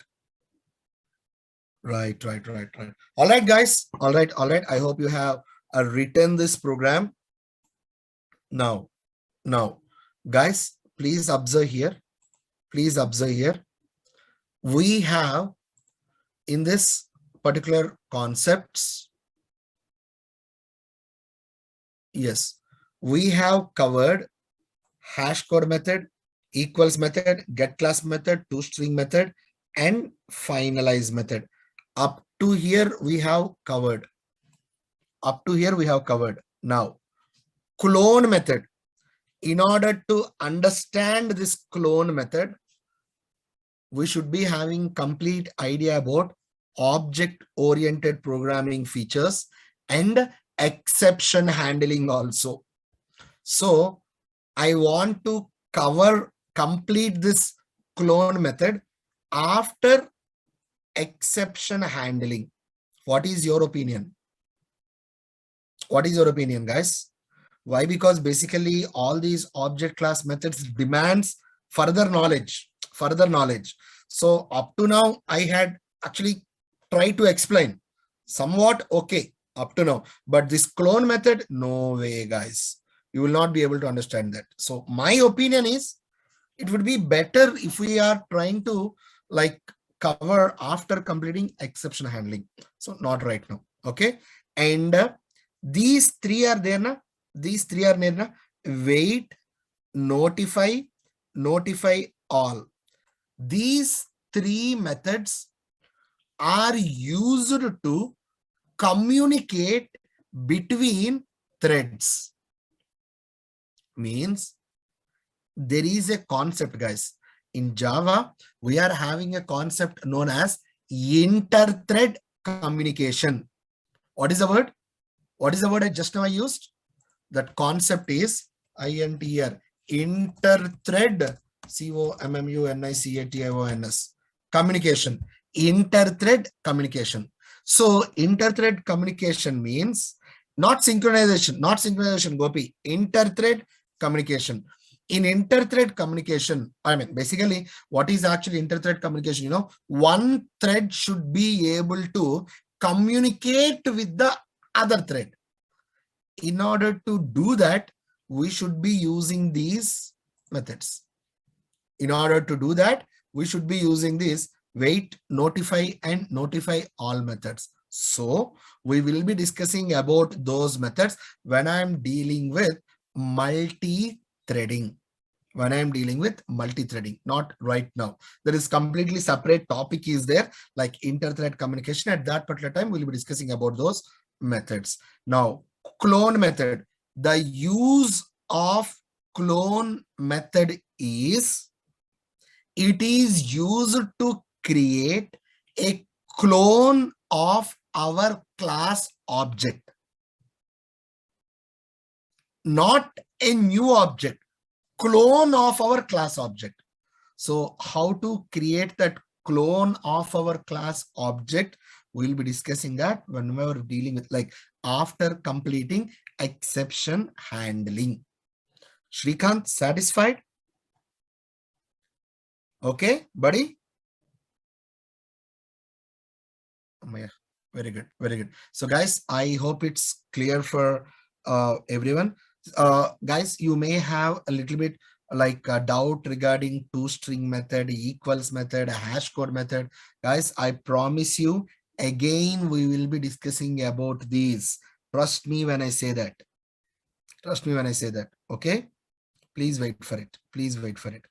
[SPEAKER 1] Right. All right, guys. All right. I hope you have written this program. Now, guys, please observe here. Please observe here. We have in this particular concepts, yes, we have covered hash code method, equals method, get class method, toString method, and finalize method. Up to here we have covered. Now, clone method. In order to understand this clone method, we should be having complete idea about object-oriented programming features and exception handling also. So I want to complete this clone method after exception handling. What is your opinion? What is your opinion, guys? Why? Because basically all these object class methods demands further knowledge. So up to now, I had actually tried to explain somewhat okay up to now, but this clone method, no way, guys. You will not be able to understand that. So my opinion is it would be better if we are trying to like cover after completing exception handling. So not right now. Okay. And these three are there na. These three are there na. Wait, notify, notify all. These three methods are used to communicate between threads. Means there is a concept, guys. In Java, we are having a concept known as inter-thread communication. What is the word? What is the word I just now I used? That concept is INTR, inter-thread, COMMUNICATIONS, communication, inter-thread communication. So inter-thread communication means not synchronization, Gopi, inter-thread communication. In inter-thread communication, I mean, basically, what is actually inter-thread communication? You know, one thread should be able to communicate with the other thread. In order to do that, we should be using these methods. In order to do that, we should be using these wait, notify, and notify all methods. So we will be discussing about those methods when I'm dealing with multi-threading. When I'm dealing with multi-threading, not right now. There is completely separate topic is there, like inter-thread communication. At that particular time, we'll be discussing about those methods. Now, clone method. The use of clone method is, it is used to create a clone of our class object, not a new object. Clone of our class object. So how to create that clone of our class object, we'll be discussing that when we're dealing with like after completing exception handling. Shrikant, satisfied? Okay, buddy? Oh, yeah. Very good. So guys, I hope it's clear for everyone. Guys, you may have a little bit like a doubt regarding toString method, equals method, hash code method. Guys, I promise you, again, we will be discussing about these. Trust me when I say that. Trust me when I say that. Okay. Please wait for it. Please wait for it.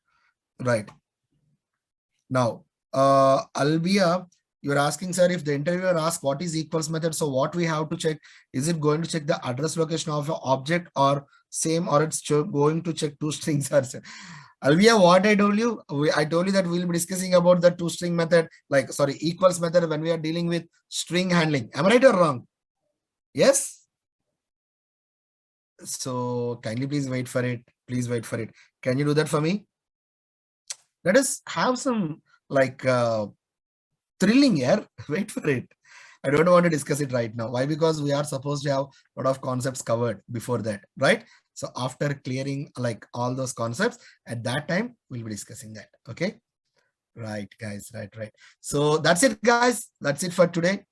[SPEAKER 1] Right. Now, Albia, you're asking, sir, if the interviewer asks what is equals method, so what we have to check, is it going to check the address location of an object or same, or it's going to check toStrings? Alvia, what I told you, I told you that we'll be discussing about the toString method, like, sorry, equals method when we are dealing with string handling. Am I right or wrong? Yes? So kindly please wait for it. Please wait for it. Can you do that for me? Let us have some like thrilling here. Wait for it. I don't want to discuss it right now. Why? Because we are supposed to have a lot of concepts covered before that, right? So after clearing like all those concepts, at that time, we'll be discussing that. Okay. Right, guys. Right. So that's it, guys. That's it for today.